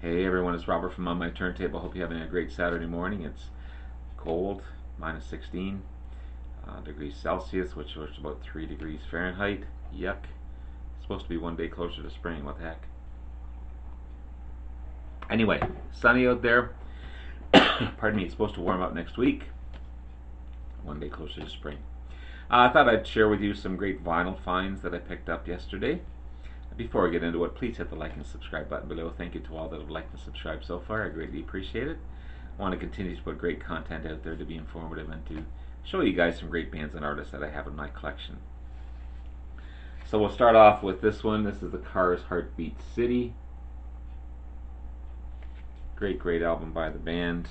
Hey everyone, it's Robert from On My Turntable. Hope you're having a great Saturday morning. It's cold, minus 16 degrees Celsius, which is about 3 degrees Fahrenheit. Yuck. It's supposed to be one day closer to spring. What the heck? Anyway, sunny out there. Pardon me, it's supposed to warm up next week. One day closer to spring. I thought I'd share with you some great vinyl finds that I picked up yesterday. Before I get into it, please hit the like and subscribe button below. Thank you to all that have liked and subscribed so far. I greatly appreciate it. I want to continue to put great content out there to be informative and to show you guys some great bands and artists that I have in my collection. So we'll start off with this one. This is the Cars Heartbeat City. Great album by the band.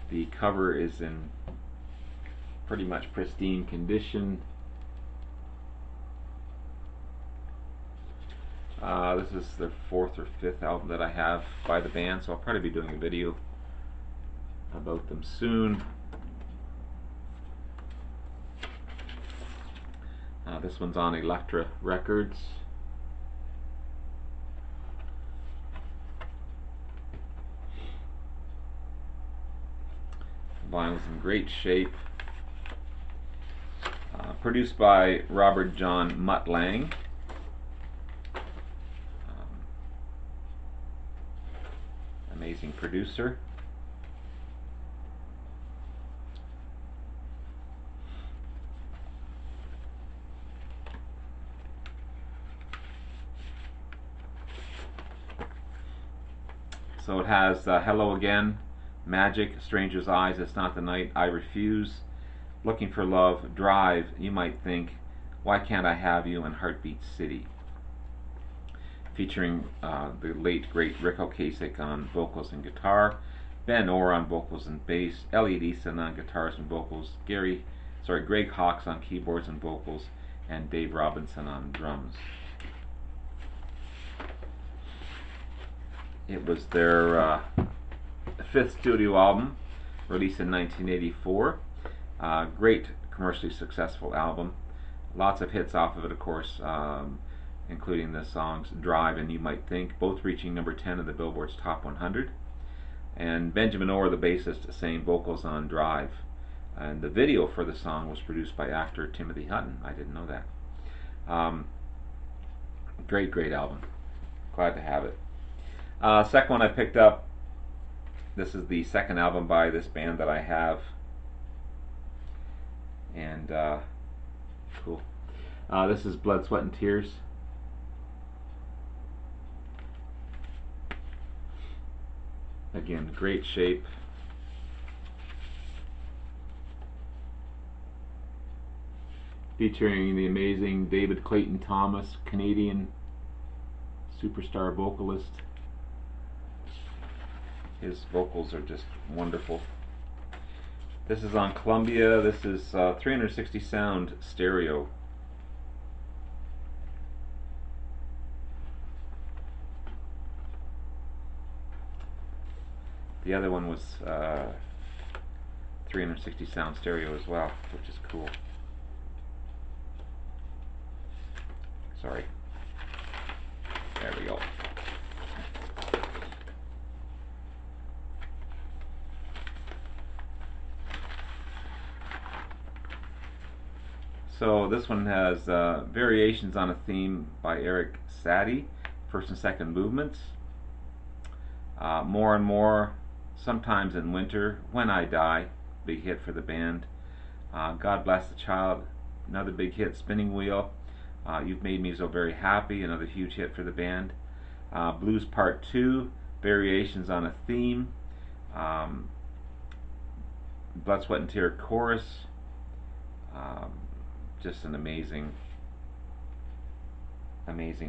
The cover is in pretty much pristine condition. This is their 4th or 5th album that I have by the band, so I'll probably be doing a video about them soon. This one's on Elektra Records. The vinyl's in great shape. Produced by Robert John Mutt Lang. Amazing producer. So it has Hello Again, Magic, Stranger's Eyes, It's Not the Night, I Refuse, Looking for Love, Drive, You Might Think, Why Can't I Have You, and Heartbeat City. Featuring the late great Rick Ocasek on vocals and guitar, Ben Orr on vocals and bass, Elliot Easton on guitars and vocals, Greg Hawkes on keyboards and vocals, and Dave Robinson on drums. It was their 5th studio album, released in 1984. Great commercially successful album. Lots of hits off of it, of course. Including the songs Drive and You Might Think, both reaching number 10 of the Billboard's Top 100. And Benjamin Orr, the bassist, sang vocals on Drive. And the video for the song was produced by actor Timothy Hutton. I didn't know that. Great album. Glad to have it. Second one I picked up, this is the 2nd album by this band that I have. And cool. This is Blood, Sweat and Tears. Again, great shape. Featuring the amazing David Clayton Thomas, Canadian superstar vocalist. His vocals are just wonderful. This is on Columbia. This is 360 sound stereo. The other one was 360 sound stereo as well, which is cool. Sorry. There we go. So this one has variations on a theme by Eric Satie, 1st and 2nd movements. More and More, Sometimes in Winter, When I Die, big hit for the band. God Bless the Child, another big hit. Spinning Wheel, You've Made Me So Very Happy, another huge hit for the band. Blues Part 2, variations on a theme. Blood, Sweat and Tear chorus. Just an amazing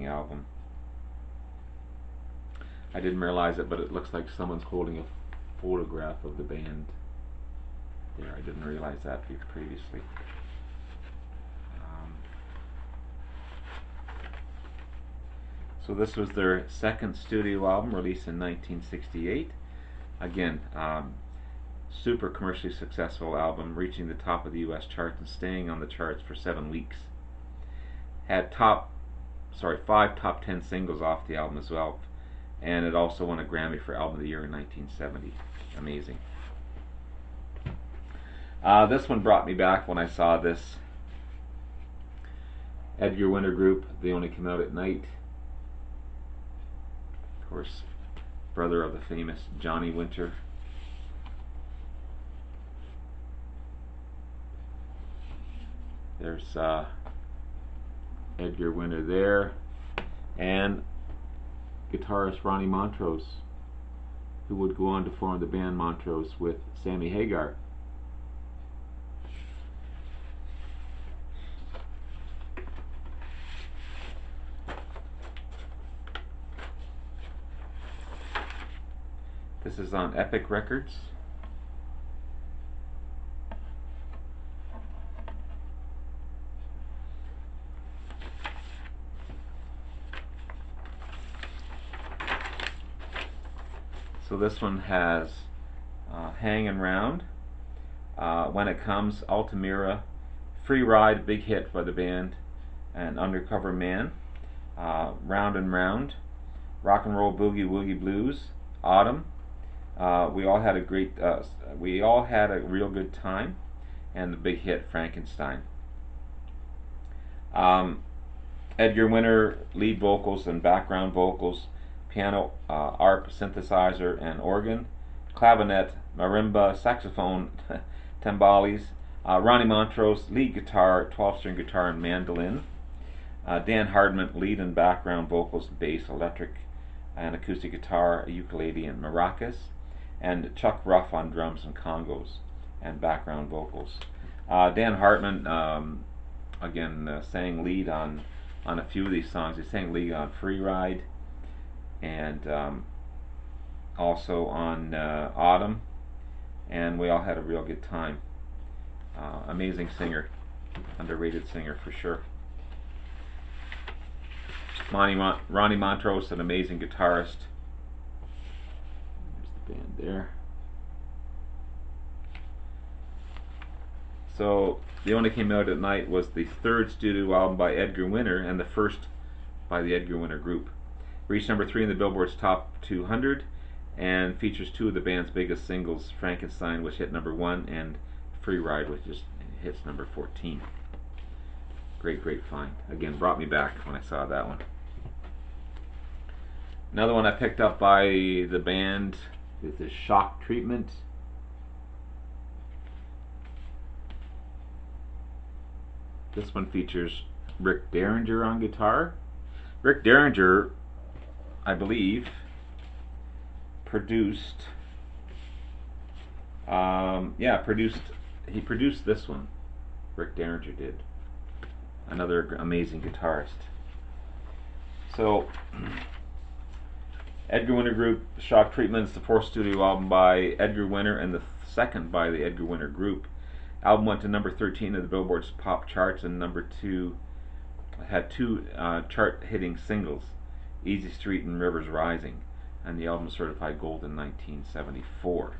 album. I didn't realize it, but it looks like someone's holding a photograph of the band there. I didn't realize that previously. So this was their 2nd studio album, released in 1968. Again, super commercially successful album, reaching the top of the US charts and staying on the charts for 7 weeks. Had top 5 top 10 singles off the album as well, and it also won a Grammy for Album of the Year in 1970. Amazing. This one brought me back when I saw this. Edgar Winter Group, They Only Come Out at Night. Of course, brother of the famous Johnny Winter. There's Edgar Winter there, and guitarist Ronnie Montrose, who would go on to form the band Montrose with Sammy Hagar. This is on Epic Records. So this one has Hangin' Round, When It Comes, Altamira, Free Ride, big hit by the band, and Undercover Man, Round and Round, Rock and Roll Boogie Woogie Blues, Autumn, we all had a real good time, and the big hit Frankenstein. Edgar Winter lead vocals and background vocals, piano, arp, synthesizer, and organ, clavinet, marimba, saxophone, timbales. Ronnie Montrose lead guitar, 12-string guitar, and mandolin. Dan Hardman lead and background vocals, bass, electric, and acoustic guitar, ukulele, and maracas. And Chuck Ruff on drums and congos and background vocals. Dan Hartman again sang lead on a few of these songs. He sang lead on Free Ride, and also on Autumn, and we all had a real good time. Amazing singer, underrated singer for sure. Ronnie Montrose, an amazing guitarist. There's the band there. So They Only Came Out at Night was the third studio album by Edgar Winter and the first by the Edgar Winter Group. Reached number 3 in the Billboard's Top 200 and features 2 of the band's biggest singles, Frankenstein, which hit number 1, and Free Ride, which just hits number 14. Great find. Again, brought me back when I saw that one. Another one I picked up by the band is the Shock Treatment. This one features Rick Derringer on guitar. Rick Derringer, I believe, produced he produced this one. Rick Derringer did. Another amazing guitarist. So Edgar Winter Group, Shock Treatment is the 4th studio album by Edgar Winter and the 2nd by the Edgar Winter Group. Album went to number 13 in the Billboard's pop charts, and number 2 had 2 chart-hitting singles, Easy Street and Rivers Rising, and the album was certified gold in 1974.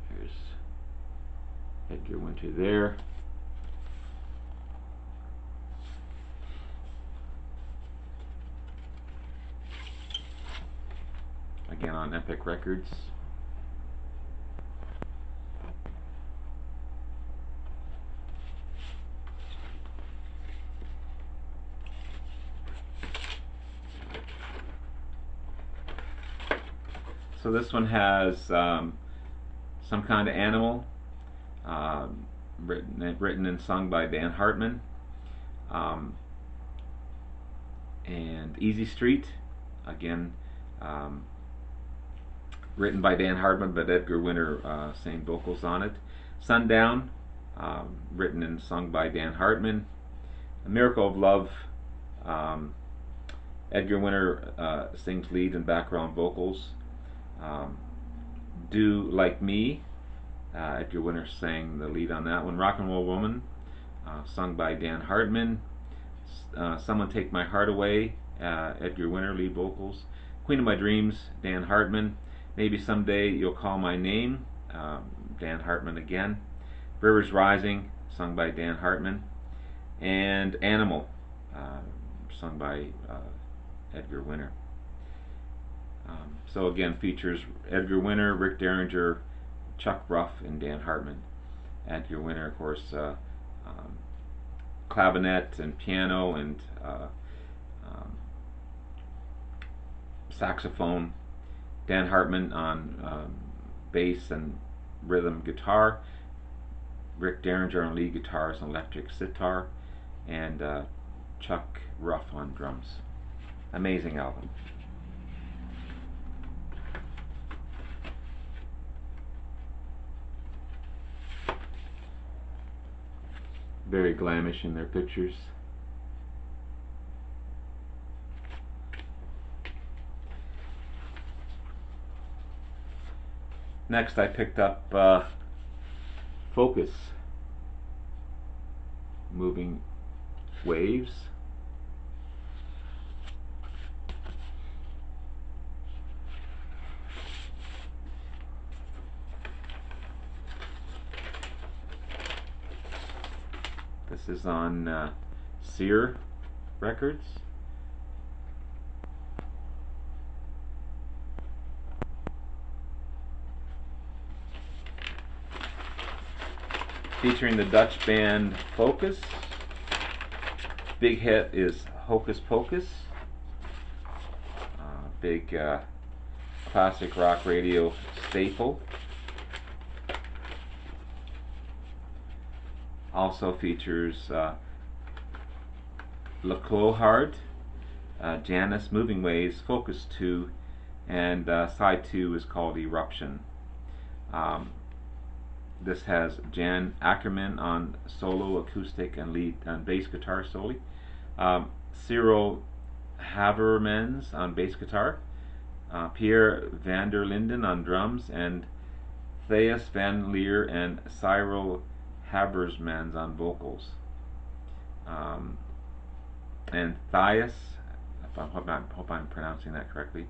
Here's Edgar Winter there. Again on Epic Records. So this one has Some Kind of Animal, written and sung by Dan Hartman, and Easy Street, again written by Dan Hartman, but Edgar Winter sang vocals on it. Sundown, written and sung by Dan Hartman. A Miracle of Love, Edgar Winter sings lead and background vocals. Do Like Me, Edgar Winter sang the lead on that one. Rock and Roll Woman, sung by Dan Hartman. Someone Take My Heart Away, Edgar Winter lead vocals. Queen of My Dreams, Dan Hartman. Maybe Someday You'll Call My Name, Dan Hartman again. Rivers Rising, sung by Dan Hartman, and Animal, sung by Edgar Winter. So again, features Edgar Winter, Rick Derringer, Chuck Ruff, and Dan Hartman. Edgar Winter, of course, clavinet and piano and saxophone. Dan Hartman on bass and rhythm guitar. Rick Derringer on lead guitars and electric sitar, and Chuck Ruff on drums. Amazing album. Very glamish in their pictures. Next, I picked up Focus, Moving Waves. This is on Sear Records. Featuring the Dutch band Focus. Big hit is Hocus Pocus. Big classic rock radio staple. Also features Le Clohard, Janus, Moving Waves, Focus 2, and side 2 is called Eruption. This has Jan Ackerman on solo, acoustic, and lead and bass guitar solo. Cyril Havermans on bass guitar. Pierre van der Linden on drums, and Thijs van Leer and Cyril Habermans on vocals. And Thijs, I hope I'm pronouncing that correctly,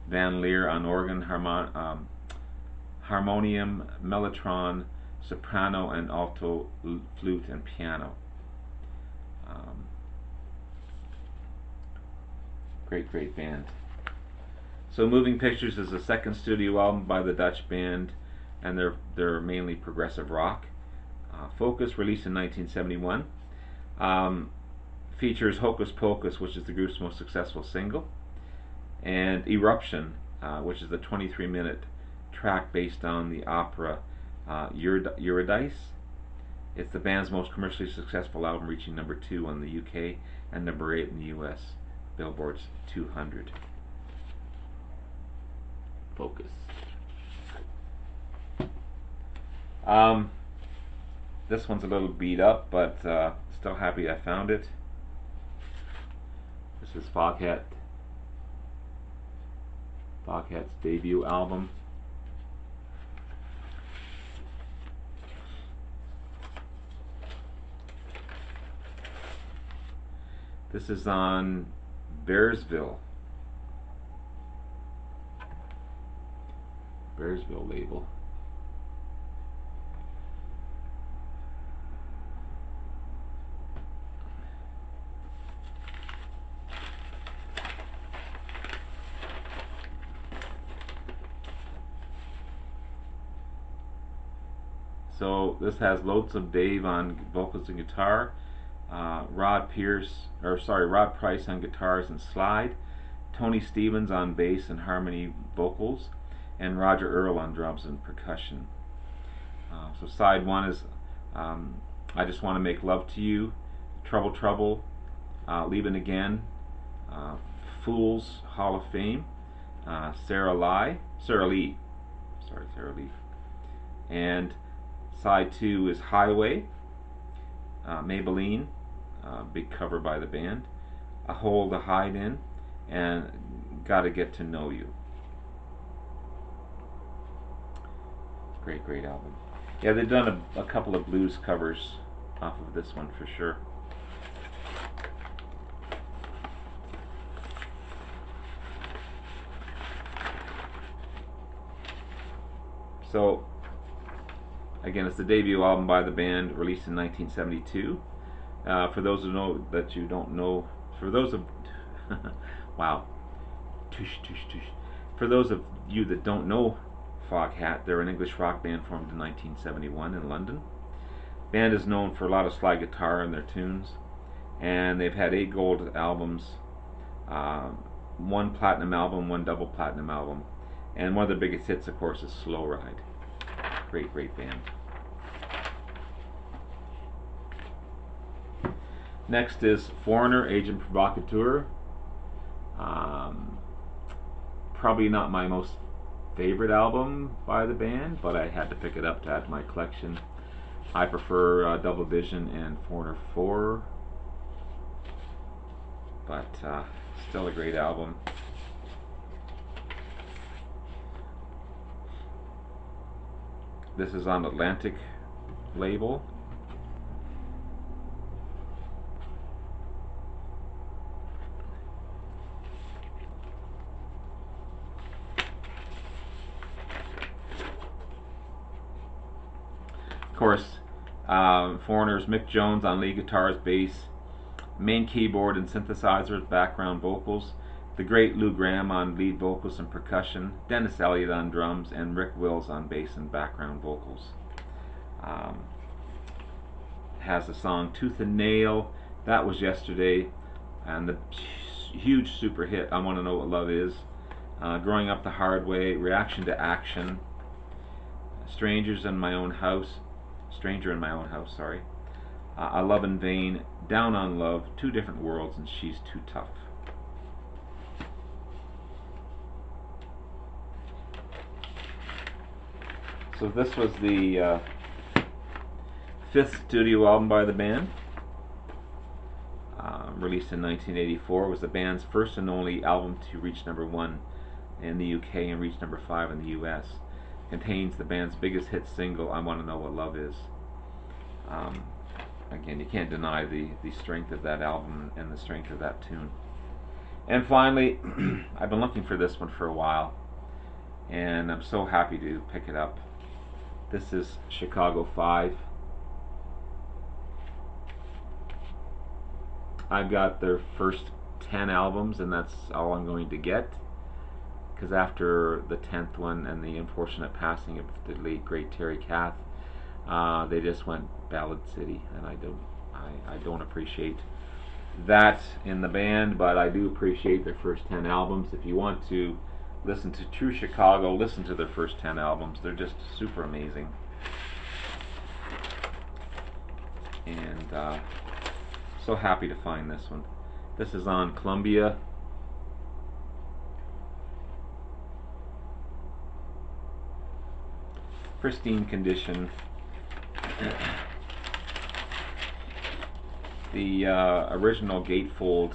Van Leer on organ, harmonium, mellotron, soprano, and alto, flute, and piano. Great band. So Moving Pictures is the second studio album by the Dutch band, and they're mainly progressive rock. Focus, released in 1971, features Hocus Pocus, which is the group's most successful single, and Eruption, which is the 23-minute track based on the opera Eurydice. It's the band's most commercially successful album, reaching number 2 on the UK and number 8 in the US Billboard's 200. Focus. This one's a little beat up, but still happy I found it. This is Foghat's debut album. This is on Bearsville label. So this has Lonesome Dave on vocals and guitar, Rod Price on guitars and slide, Tony Stevens on bass and harmony vocals, and Roger Earl on drums and percussion. So side 1 is I Just Want to Make Love to You, Trouble Trouble, Leaving Again, Fools, Hall of Fame, Sarah Lee, and side 2 is Highway, Maybelline, big cover by the band, A Hole to Hide In, and Gotta Get to Know You. Great album. Yeah, they've done a couple of blues covers off of this one for sure. So Again, it's the debut album by the band, released in 1972. For those who know that you don't know, for those of wow, tush tush tush. For those of you that don't know Foghat, they're an English rock band formed in 1971 in London. The band is known for a lot of slide guitar in their tunes, and they've had 8 gold albums, 1 platinum album, 1 double platinum album, and one of their biggest hits, of course, is Slow Ride. Great, great band. Next is Foreigner, Agent Provocateur. Probably not my most favorite album by the band, but I had to pick it up to add to my collection. I prefer Double Vision and Foreigner 4, but still a great album. This is on Atlantic label. Of course, Foreigner's Mick Jones on lead guitars, bass, main keyboard and synthesizers, background vocals. The great Lou Gramm on lead vocals and percussion, Dennis Elliott on drums, and Rick Wills on bass and background vocals. Has the song Tooth and Nail, That Was Yesterday, and the huge super hit I Want to Know What Love Is, Growing Up the Hard Way, Reaction to Action, Stranger in My Own House, sorry. I Love in Vain, Down on Love, Two Different Worlds, and She's Too Tough. So this was the 5th studio album by the band, released in 1984. It was the band's first and only album to reach #1 in the UK and reach #5 in the US. Contains the band's biggest hit single, I Want to Know What Love Is. Again, you can't deny the strength of that album and the strength of that tune. And finally, I've been looking for this one for a while, and I'm so happy to pick it up. This is Chicago 5. I've got their first 10 albums, and that's all I'm going to get, because after the 10th one and the unfortunate passing of the late great Terry Kath, they just went Ballad City, and I don't appreciate that in the band, but I do appreciate their first 10 albums. If you want to listen to true Chicago, listen to their first 10 albums. They're just super amazing. And so happy to find this one. This is on Columbia. Pristine condition. The original gatefold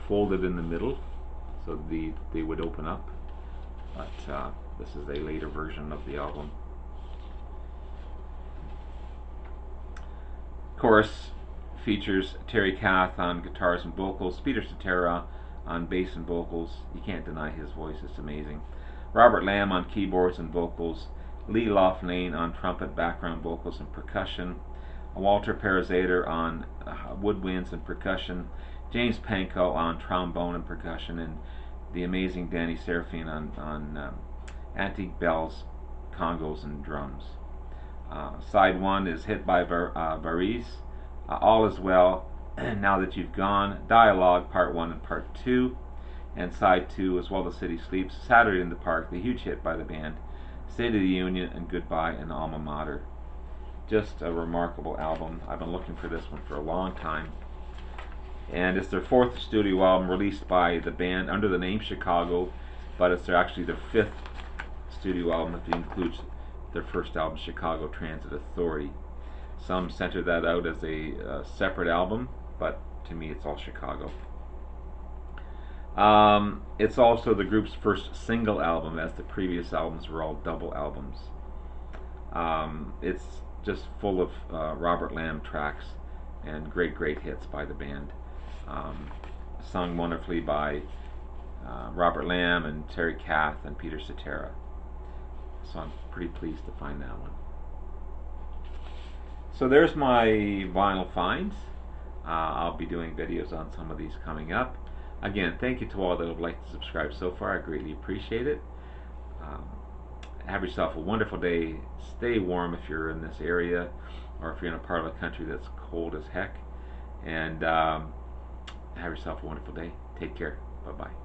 folded in the middle, so they would open up, but this is a later version of the album. Chorus features Terry Kath on guitars and vocals, Peter Cetera on bass and vocals. You can't deny his voice, it's amazing. Robert Lamb on keyboards and vocals, Lee Loughlane on trumpet, background vocals and percussion, Walter Parazater on woodwinds and percussion, James Pankow on trombone and percussion, and the amazing Danny Seraphine on antique bells, congos, and drums. Side 1 is Hit by Varese, All Is Well, Now That You've Gone, Dialogue Part 1 and Part 2, and Side 2 is While the City Sleeps, Saturday in the Park, the huge hit by the band, State of the Union, and Goodbye and Alma Mater. Just a remarkable album. I've been looking for this one for a long time, and it's their 4th studio album released by the band under the name Chicago, but it's actually their 5th studio album if you include their first album, Chicago Transit Authority. Some center that out as a separate album, but to me it's all Chicago. It's also the group's first single album, as the previous albums were all double albums. It's just full of Robert Lamb tracks and great hits by the band, sung wonderfully by Robert Lamb and Terry Kath and Peter Cetera. So I'm pretty pleased to find that one. So there's my vinyl finds. I'll be doing videos on some of these coming up. Again, thank you to all that have liked to subscribe so far. I greatly appreciate it. Um, have yourself a wonderful day. Stay warm if you're in this area, or if you're in a part of the country that's cold as heck. And have yourself a wonderful day. Take care. Bye-bye.